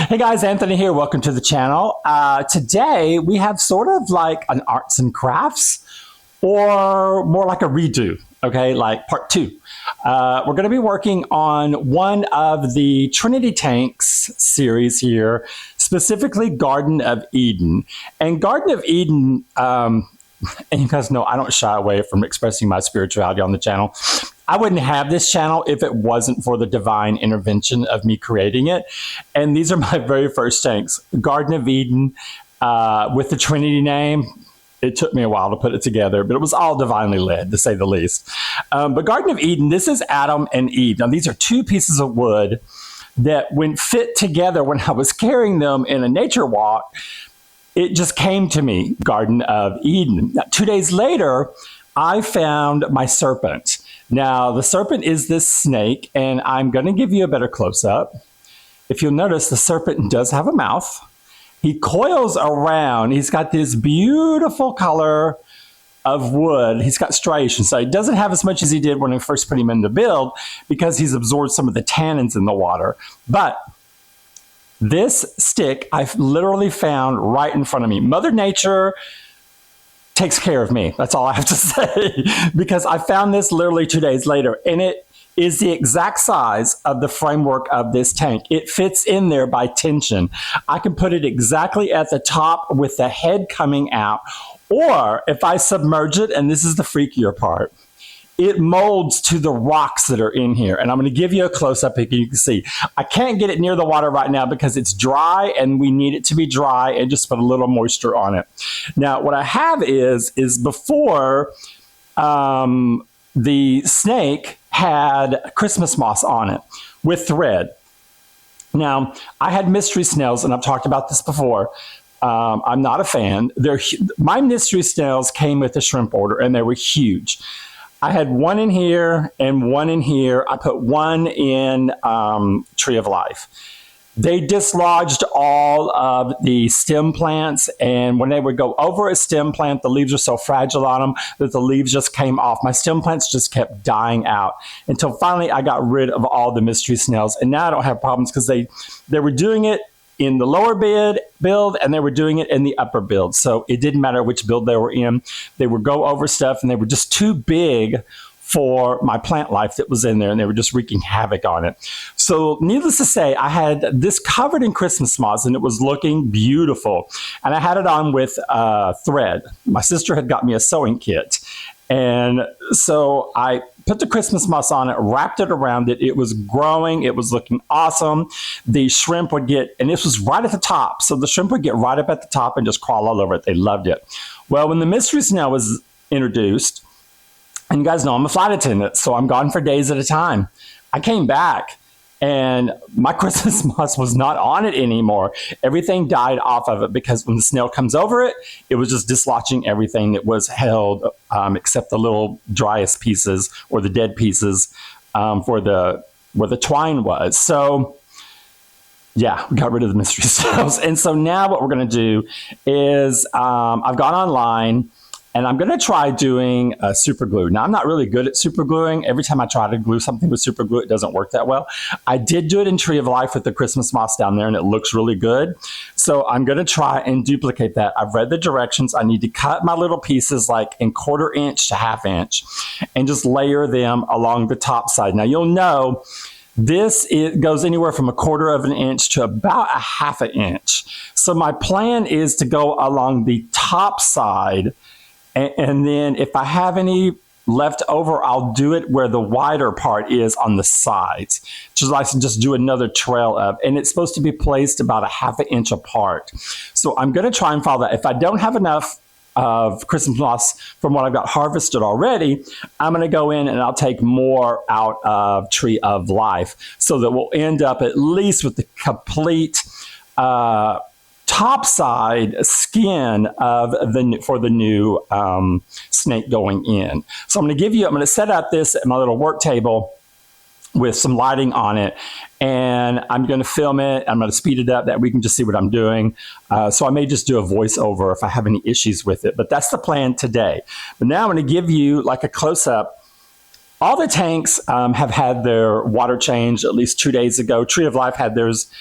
Hey guys, Anthony here. Welcome to the channel. Today we have sort of like an arts and crafts or more like a redo, okay, like part two. We're going to be working on one of the Trinity Tanks series here, specifically Garden of Eden. And Garden of Eden, and you guys know I don't shy away from expressing my spirituality on the channel. I wouldn't have this channel if it wasn't for the divine intervention of me creating it. And these are my very first tanks. Garden of Eden with the Trinity name. It took me a while to put it together, but it was all divinely led, to say the least. But Garden of Eden, this is Adam and Eve. Now, these are two pieces of wood that when fit together, when I was carrying them in a nature walk, it just came to me, Garden of Eden. Now, 2 days later, I found my serpent. Now, the serpent is this snake, and I'm going to give you a better close-up. If you'll notice, the serpent does have a mouth. He coils around. He's got this beautiful color of wood. He's got striations, so he doesn't have as much as he did when I first put him in the build because he's absorbed some of the tannins in the water. But this stick I've literally found right in front of me. Mother Nature takes care of me. That's all I have to say, because I found this literally 2 days later, and it is the exact size of the framework of this tank. It fits in there by tension. I can put it exactly at the top with the head coming out, or if I submerge it, and this is the freakier part, it molds to the rocks that are in here. And I'm going to give you a close-up if you can see. I can't get it near the water right now because it's dry and we need it to be dry and just put a little moisture on it. Now, what I have is before the snake had Christmas moss on it with thread. Now, I had Mystery Snails, and I've talked about this before. I'm not a fan. My Mystery Snails came with a shrimp order, and they were huge. I had one in here and one in here. I put one in Tree of Life. They dislodged all of the stem plants, and when they would go over a stem plant, the leaves are so fragile on them that the leaves just came off. My stem plants just kept dying out until finally I got rid of all the Mystery Snails, and now I don't have problems because they were doing it in the lower build and they were doing it in the upper build. So it didn't matter which build they were in. They would go over stuff and they were just too big for my plant life that was in there, and they were just wreaking havoc on it. So needless to say, I had this covered in Christmas moss and it was looking beautiful. And I had it on with thread. My sister had got me a sewing kit. And so I put the Christmas moss on it, wrapped it around it. It was growing. It was looking awesome. The shrimp would get, and this was right at the top. So the shrimp would get right up at the top and just crawl all over it. They loved it. Well, when the Mystery Snail was introduced, and you guys know I'm a flight attendant, so I'm gone for days at a time. I came back and my Christmas moss was not on it anymore. Everything died off of it because when the snail comes over it, it was just dislodging everything that was held except the little driest pieces or the dead pieces where the twine was. So yeah, we got rid of the Mystery Snails. And so now what we're going to do is I've gone online and I'm going to try doing super glue. Now, I'm not really good at super gluing. Every time I try to glue something with super glue, it doesn't work that well. I did do it in Tree of Life with the Christmas moss down there, and it looks really good. So I'm going to try and duplicate that. I've read the directions. I need to cut my little pieces like in 1/4 inch to 1/2 inch and just layer them along the top side. Now, you'll know it goes anywhere from 1/4 inch to about 1/2 inch. So my plan is to go along the top side, and then if I have any left over, I'll do it where the wider part is on the sides. Just do another trail of, and it's supposed to be placed about 1/2 inch apart. So I'm going to try and follow that. If I don't have enough of Christmas moss from what I've got harvested already, I'm going to go in and I'll take more out of Tree of Life so that we'll end up at least with the complete top side skin of for the new snake going in. So I'm going to set up this at my little work table with some lighting on it, and I'm going to film it. I'm going to speed it up that we can just see what I'm doing. So I may just do a voiceover if I have any issues with it, but that's the plan today. But now I'm going to give you like a close-up All the tanks have had their water change at least 2 days ago. Tree of Life had theirs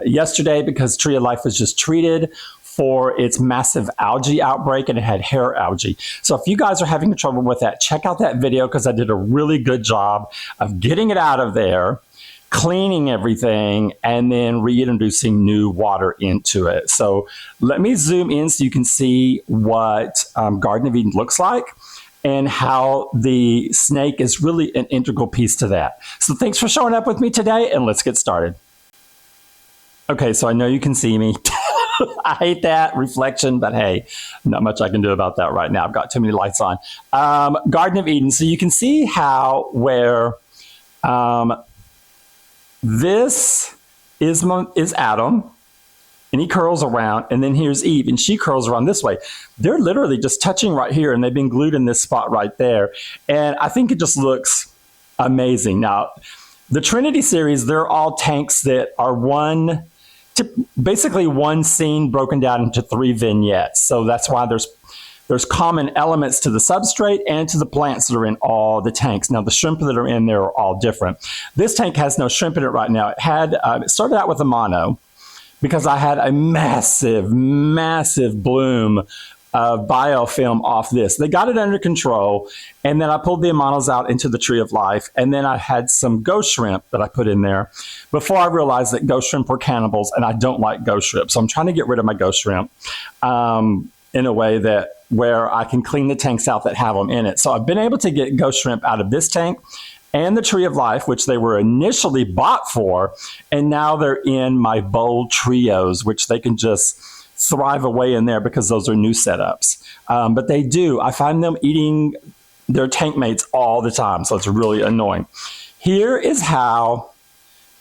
yesterday because Tree of Life was just treated for its massive algae outbreak and it had hair algae. So if you guys are having trouble with that, check out that video because I did a really good job of getting it out of there, cleaning everything, and then reintroducing new water into it. So let me zoom in so you can see what Garden of Eden looks like and how the snake is really an integral piece to that. So thanks for showing up with me today, and let's get started. Okay, so I know you can see me. I hate that reflection, but hey, not much I can do about that right now. I've got too many lights on. Garden of Eden. So you can see how where this is Adam, and he curls around, and then here's Eve, and she curls around this way. They're literally just touching right here, and they've been glued in this spot right there. And I think it just looks amazing. Now, the Trinity series, they're all tanks that are basically one scene broken down into 3 vignettes. So that's why there's common elements to the substrate and to the plants that are in all the tanks. Now, the shrimp that are in there are all different. This tank has no shrimp in it right now. It started out with a mono, because I had a massive, massive bloom of biofilm off this. They got it under control, and then I pulled the monos out into the Tree of Life, and then I had some ghost shrimp that I put in there before I realized that ghost shrimp were cannibals, and I don't like ghost shrimp. So I'm trying to get rid of my ghost shrimp in a way where I can clean the tanks out that have them in it. So I've been able to get ghost shrimp out of this tank and the Tree of Life, which they were initially bought for, and now they're in my bowl trios, which they can just thrive away in there because those are new setups. But they do. I find them eating their tank mates all the time, so it's really annoying. Here is how,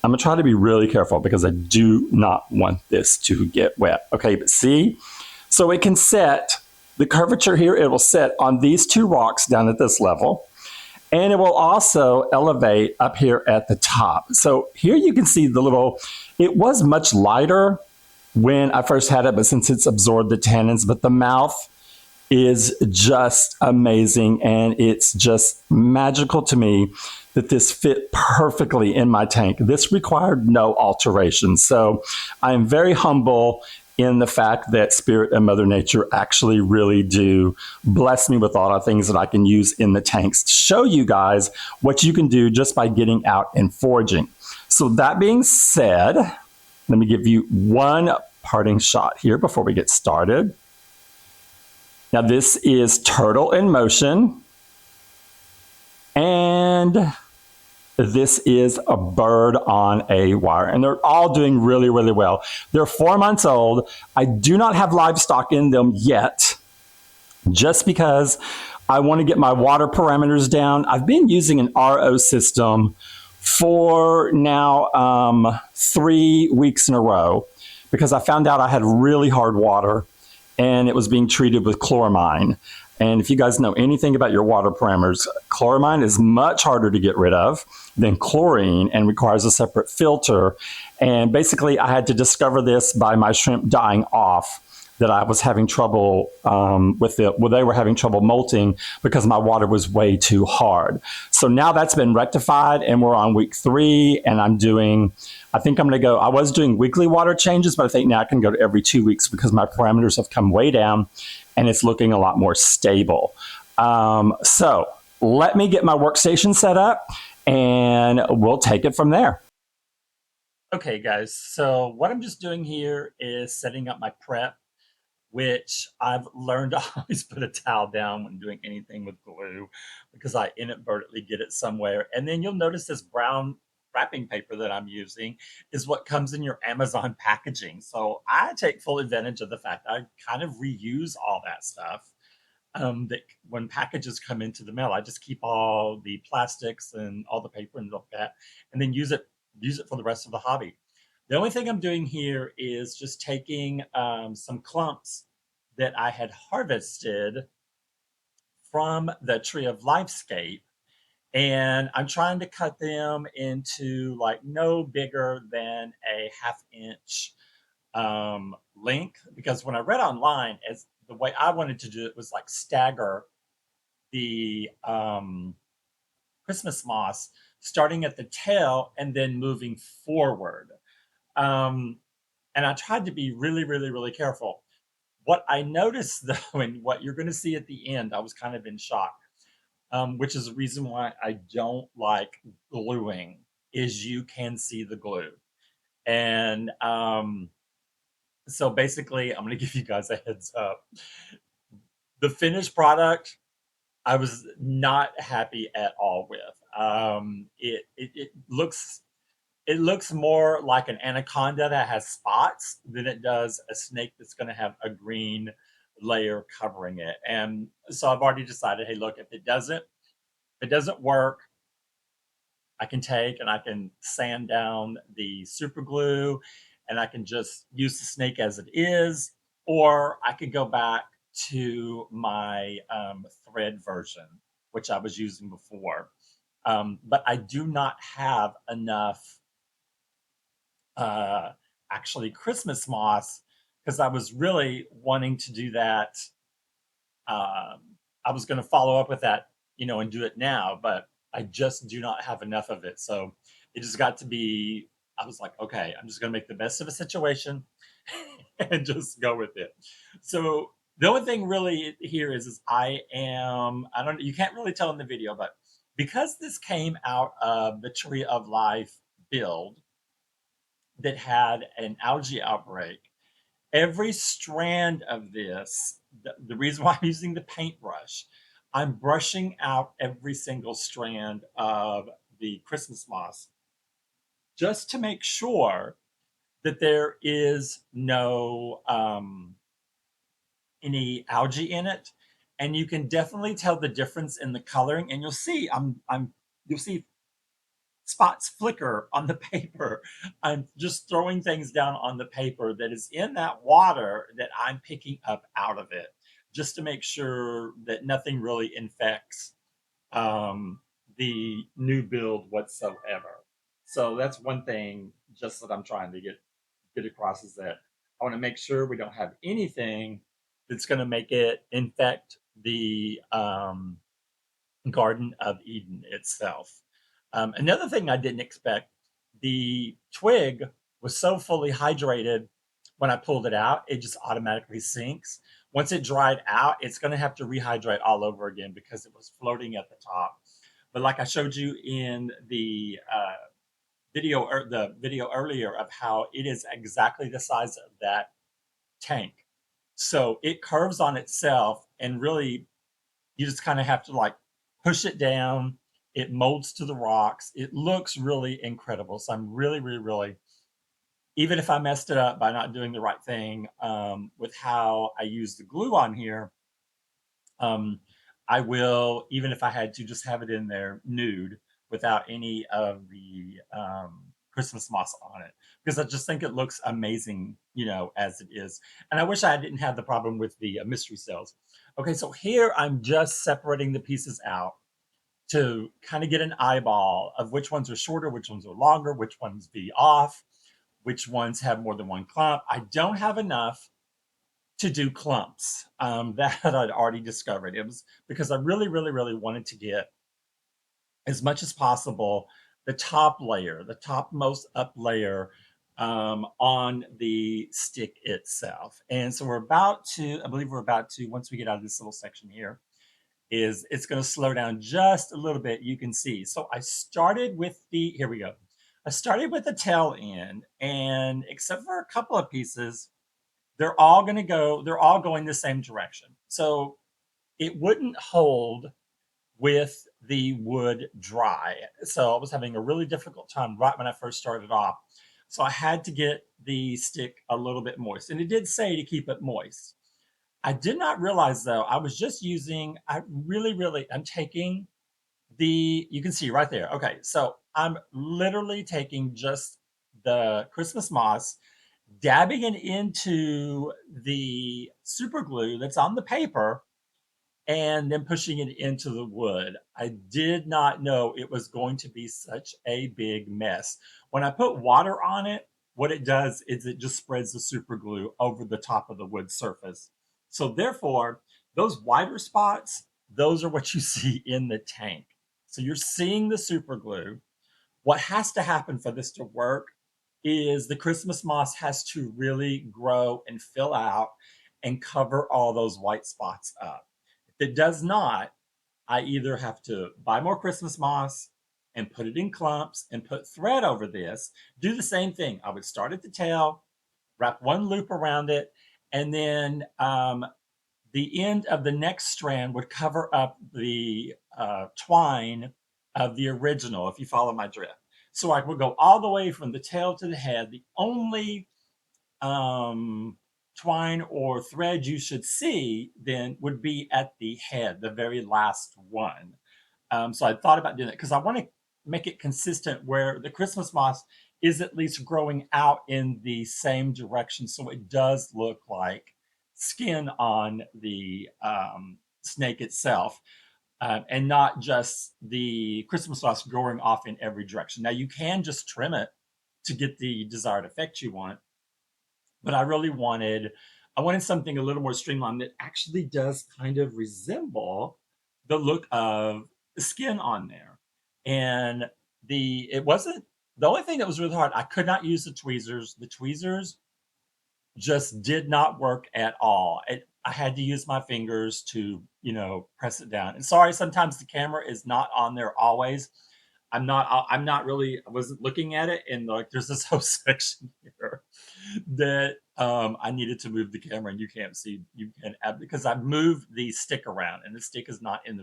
I'm going to try to be really careful because I do not want this to get wet. Okay, but see? So it can set, the curvature here, it will set on these 2 rocks down at this level. And it will also elevate up here at the top. So here you can see it was much lighter when I first had it, but since it's absorbed the tannins, but the mouth is just amazing. And it's just magical to me that this fit perfectly in my tank. This required no alteration. So I am very humble in the fact that Spirit and Mother Nature actually really do bless me with a lot of things that I can use in the tanks to show you guys what you can do just by getting out and foraging. So that being said, let me give you one parting shot here before we get started. Now this is Turtle in Motion, and this is a bird on a wire, and they're all doing really, really well. They're 4 months old. I do not have livestock in them yet, just because I want to get my water parameters down. I've been using an RO system for now 3 weeks in a row because I found out I had really hard water and it was being treated with chloramine. And if you guys know anything about your water parameters, chloramine is much harder to get rid of than chlorine and requires a separate filter. And basically, I had to discover this by my shrimp dying off, that I was having trouble with it. Well, they were having trouble molting because my water was way too hard. So now that's been rectified, and we're on week 3, and I was doing weekly water changes, but I think now I can go to every 2 weeks because my parameters have come way down and it's looking a lot more stable. So let me get my workstation set up and we'll take it from there. Okay, guys, so what I'm just doing here is setting up my prep, which I've learned to always put a towel down when doing anything with glue because I inadvertently get it somewhere. And then you'll notice this brown wrapping paper that I'm using is what comes in your Amazon packaging. So I take full advantage of the fact I kind of reuse all that stuff. That when packages come into the mail, I just keep all the plastics and all the paper and all that, and then use it for the rest of the hobby. The only thing I'm doing here is just taking some clumps that I had harvested from the Tree of Lifescape, and I'm trying to cut them into like no bigger than a ½ inch length, because when I read online, as the way I wanted to do it was like stagger the Christmas moss, starting at the tail and then moving forward. Um, and I tried to be really, really, really careful. What I noticed though, and what you're going to see at the end, I was kind of in shock, which is the reason why I don't like gluing, is you can see the glue. And so basically, I'm going to give you guys a heads up. The finished product, I was not happy at all with. It looks more like an anaconda that has spots than it does a snake that's going to have a green layer covering it. And so I've already decided, hey, look, if it doesn't work, I can take and I can sand down the super glue and I can just use the snake as it is, or I could go back to my thread version, which I was using before. But I do not have enough uh, actually Christmas moss because I was really wanting to do that. Um, I was going to follow up with that, and do it now, but I just do not have enough of it. So it just got to be, I was like, okay, I'm just going to make the best of a situation and just go with it. So the only thing really here is I don't, you can't really tell in the video, but because this came out of the Tree of Life build that had an algae outbreak, every strand of this, the reason why I'm using the paintbrush, I'm brushing out every single strand of the Christmas moss just to make sure that there is no any algae in it. And you can definitely tell the difference in the coloring, and you'll see spots flicker on the paper. I'm just throwing things down on the paper that is in that water that I'm picking up out of it, just to make sure that nothing really infects um, the new build whatsoever. So that's one thing just that I'm trying to get across, is that I want to make sure we don't have anything that's going to make it infect the Garden of Eden itself. Another thing I didn't expect, the twig was so fully hydrated when I pulled it out, it just automatically sinks. Once it dried out, it's going to have to rehydrate all over again because it was floating at the top. But like I showed you in the video earlier of how it is exactly the size of that tank. So it curves on itself, and really you just kind of have to like push it down. It molds to the rocks. It looks really incredible. So I'm really, really, really, even if I messed it up by not doing the right thing with how I use the glue on here, um, I will, even if I had to just have it in there nude without any of the Christmas moss on it, because I just think it looks amazing, as it is. And I wish I didn't have the problem with the mystery cells. Okay, so here I'm just separating the pieces out to kind of get an eyeball of which ones are shorter, which ones are longer, which ones be off, which ones have more than one clump. I don't have enough to do clumps that I'd already discovered. It was because I really, really, really wanted to get as much as possible the top layer, the topmost up layer on the stick itself. And so I believe we're about to, once we get out of this little section here, is it's going to slow down just a little bit. You can see. So I started with here we go. I started with the tail end, and except for a couple of pieces, they're all going the same direction. So it wouldn't hold with the wood dry. So I was having a really difficult time right when I first started off. So I had to get the stick a little bit moist. And it did say to keep it moist. I did not realize though, I was just using, I'm taking you can see right there. Okay, so I'm literally taking just the Christmas moss, dabbing it into the super glue that's on the paper, and then pushing it into the wood. I did not know it was going to be such a big mess. When I put water on it, what it does is it just spreads the super glue over the top of the wood surface. So therefore, those wider spots, those are what you see in the tank. So you're seeing the super glue. What has to happen for this to work is the Christmas moss has to really grow and fill out and cover all those white spots up. If it does not, I either have to buy more Christmas moss and put it in clumps and put thread over this, do the same thing. I would start at the tail, wrap one loop around it, and then the end of the next strand would cover up the twine of the original, if you follow my drift. So I would go all the way from the tail to the head. The only um, twine or thread you should see then would be at the head, the very last one. So I thought about doing it because I want to make it consistent where the Christmas moss is at least growing out in the same direction, so it does look like skin on the snake itself, and not just the Christmas moss growing off in every direction. Now you can just trim it to get the desired effect you want, but I wanted something a little more streamlined that actually does kind of resemble the look of the skin on there. And it wasn't the only thing that was really hard. I could not use the tweezers. The tweezers just did not work at all. I had to use my fingers to, press it down. And sorry, sometimes the camera is not on there always. I'm not really, I wasn't looking at it. And like, there's this whole section here that I needed to move the camera, and you can't see, because I moved the stick around and the stick is not in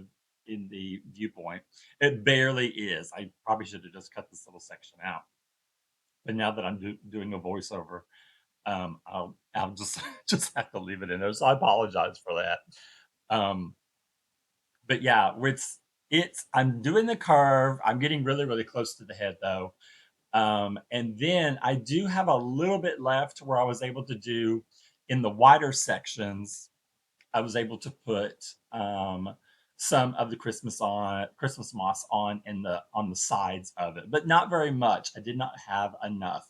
the viewpoint. It barely is. I probably should have just cut this little section out. But now that I'm doing a voiceover, I'll just just have to leave it in there. So I apologize for that. Um, but yeah, it's I'm doing the curve. I'm getting really really close to the head though. And then I do have a little bit left where I was able to do in the wider sections. I was able to put some of the Christmas moss on the sides of it, but not very much. I did not have enough.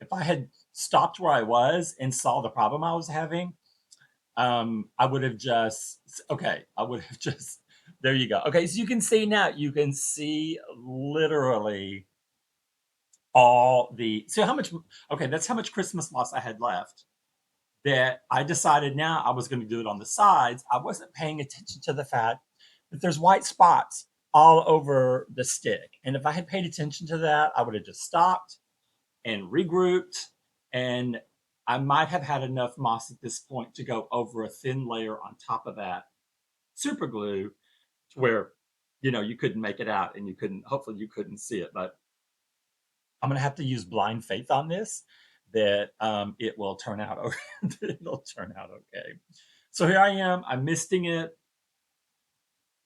If I had stopped where I was and saw the problem I was having, I would have just okay. I would have just there you go. Okay, so you can see now. You can see literally all the so how much. Okay, that's how much Christmas moss I had left that I decided now I was going to do it on the sides. I wasn't paying attention to the fact that there's white spots all over the stick. And if I had paid attention to that, I would have just stopped and regrouped. And I might have had enough moss at this point to go over a thin layer on top of that super glue to where, you couldn't make it out and hopefully you couldn't see it. But I'm going to have to use blind faith on this that it will turn out it'll turn out okay. So here I am. I'm misting it,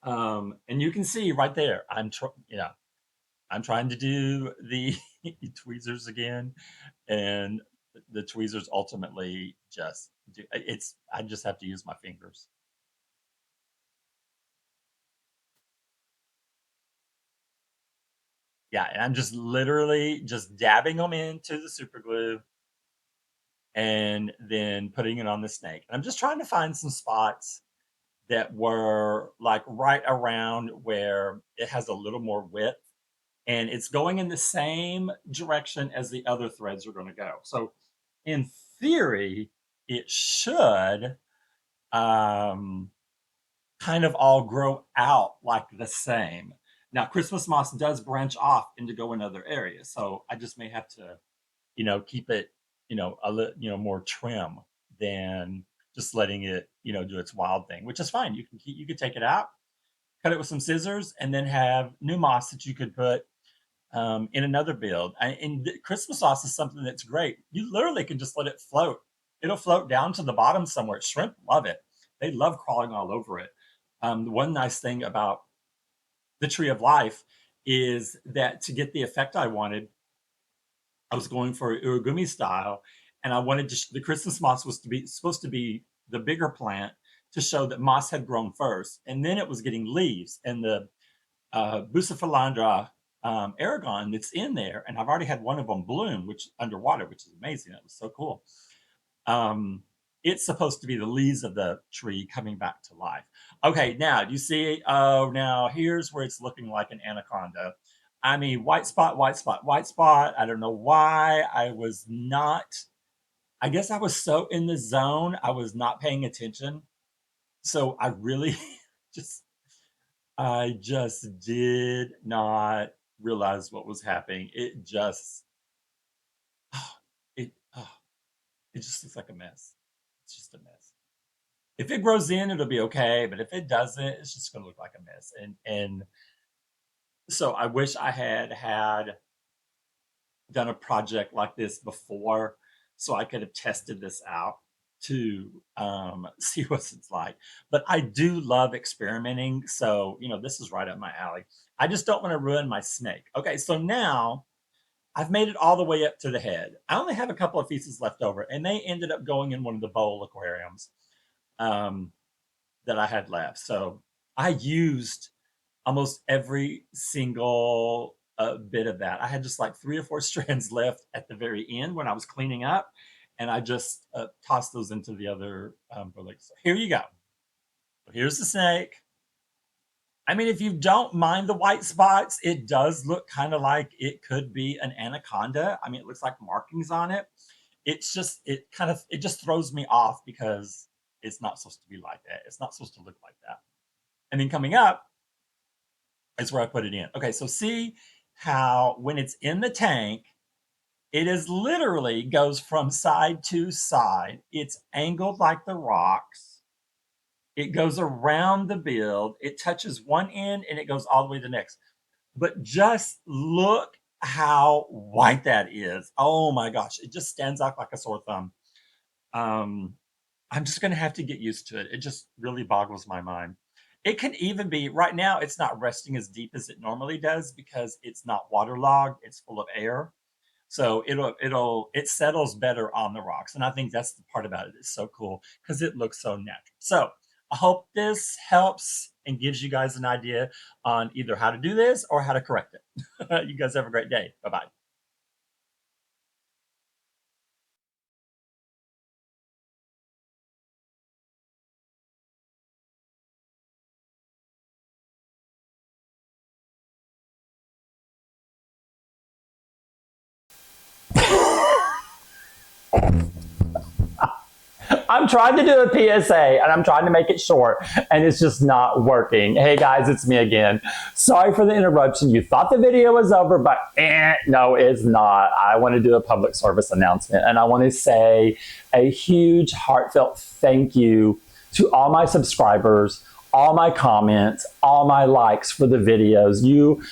and you can see right there. I'm trying to do the tweezers again, and the tweezers ultimately just do it's. I just have to use my fingers. Yeah, and I'm just literally just dabbing them into the super glue and then putting it on the snake. And I'm just trying to find some spots that were like right around where it has a little more width and it's going in the same direction as the other threads are going to go. So in theory, it should um, kind of all grow out like the same. Now, Christmas moss does branch off into go in other areas. So I just may have to, keep it, more trim than just letting it, do its wild thing, which is fine. You could take it out, cut it with some scissors, and then have new moss that you could put in another build. And Christmas sauce is something that's great. You literally can just let it float. It'll float down to the bottom somewhere. Shrimp love it. They love crawling all over it. The one nice thing about the Tree of Life is that to get the effect I wanted, I was going for Urugumi style, and I wanted the Christmas moss was supposed to be the bigger plant to show that moss had grown first, and then it was getting leaves. And the Bucephalandra Aragon that's in there, and I've already had one of them bloom, which underwater, which is amazing. That was so cool. Um, It's supposed to be the leaves of the tree coming back to life. Okay, now do you see? Oh, now here's where it's looking like an anaconda. I mean, white spot, white spot, white spot. I don't know why I was not. I guess I was so in the zone, I was not paying attention. So I really just, I just did not realize what was happening. It just, it, it just looks like a mess. It's just a mess. If it grows in, it'll be okay, but if it doesn't, it's just gonna look like a mess. And so I wish I had done a project like this before, so I could have tested this out to see what it's like. But I do love experimenting, so this is right up my alley. I just don't want to ruin my snake. Okay, so now I've made it all the way up to the head. I only have a couple of pieces left over, and they ended up going in one of the bowl aquariums um, that I had left. So I used almost every single bit of that. I had just like 3 or 4 strands left at the very end when I was cleaning up, and I just tossed those into the other bullets. So here you go. Here's the snake. I mean, if you don't mind the white spots, it does look kind of like it could be an anaconda. I mean, it looks like markings on it. It's just, it just throws me off because it's not supposed to be like that. It's not supposed to look like that. And then coming up is where I put it in. Okay, so see how when it's in the tank, it is literally goes from side to side. It's angled like the rocks. It goes around the build. It touches one end and it goes all the way to the next. But just look how white that is. Oh my gosh, it just stands out like a sore thumb. I'm just going to have to get used to it. It just really boggles my mind. It can even be, right now, it's not resting as deep as it normally does because it's not waterlogged. It's full of air. So it settles better on the rocks. And I think that's the part about it. It's so cool because it looks so natural. So I hope this helps and gives you guys an idea on either how to do this or how to correct it. You guys have a great day. Bye-bye. I'm trying to do a PSA and I'm trying to make it short and it's just not working. Hey guys, it's me again. Sorry for the interruption. You thought the video was over, but no, it's not. I want to do a public service announcement and I want to say a huge heartfelt thank you to all my subscribers, all my comments, all my likes for the videos. You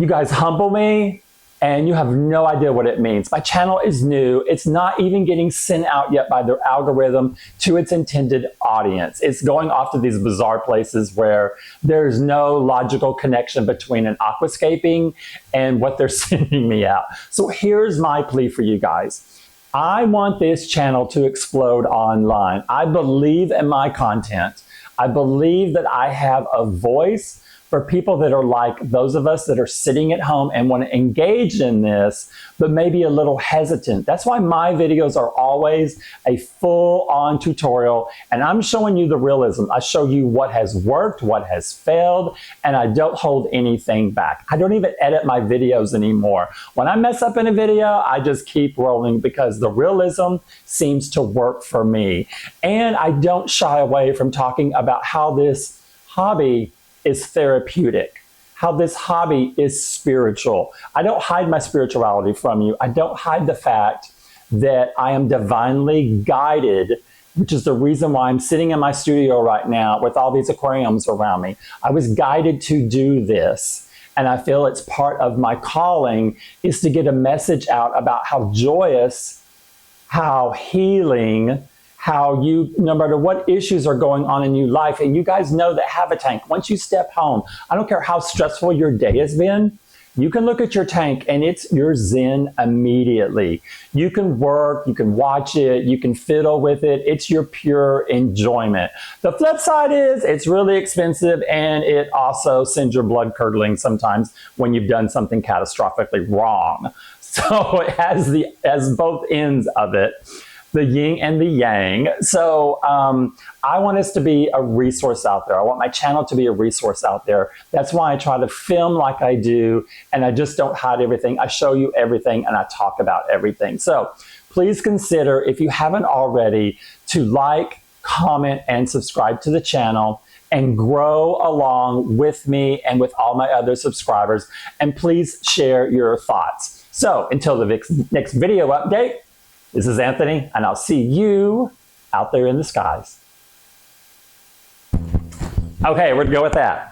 guys humble me. And you have no idea what it means. My channel is new. It's not even getting sent out yet by their algorithm to its intended audience. It's going off to these bizarre places where there's no logical connection between an aquascaping and what they're sending me out. So here's my plea for you guys. I want this channel to explode online. I believe in my content. I believe that I have a voice for people that are like those of us that are sitting at home and want to engage in this, but maybe a little hesitant. That's why my videos are always a full-on tutorial, and I'm showing you the realism. I show you what has worked, what has failed, and I don't hold anything back. I don't even edit my videos anymore. When I mess up in a video, I just keep rolling because the realism seems to work for me. And I don't shy away from talking about how this hobby is therapeutic, how this hobby is spiritual. I don't hide my spirituality from you. I don't hide the fact that I am divinely guided, which is the reason why I'm sitting in my studio right now with all these aquariums around me. I was guided to do this. And I feel it's part of my calling is to get a message out about how joyous, how healing, how you, no matter what issues are going on in your life, and you guys know that have a tank, once you step home, I don't care how stressful your day has been, you can look at your tank and it's your zen immediately. You can work, you can watch it, you can fiddle with it. It's your pure enjoyment. The flip side is it's really expensive and it also sends your blood curdling sometimes when you've done something catastrophically wrong. So it has both ends of it. the yin and the yang. So I want us to be a resource out there. I want my channel to be a resource out there. That's why I try to film like I do, and I just don't hide everything. I show you everything and I talk about everything. So please consider, if you haven't already, to like, comment, and subscribe to the channel and grow along with me and with all my other subscribers. And please share your thoughts. So until the next video update, this is Anthony, and I'll see you out there in the skies. Okay, where'd to go with that?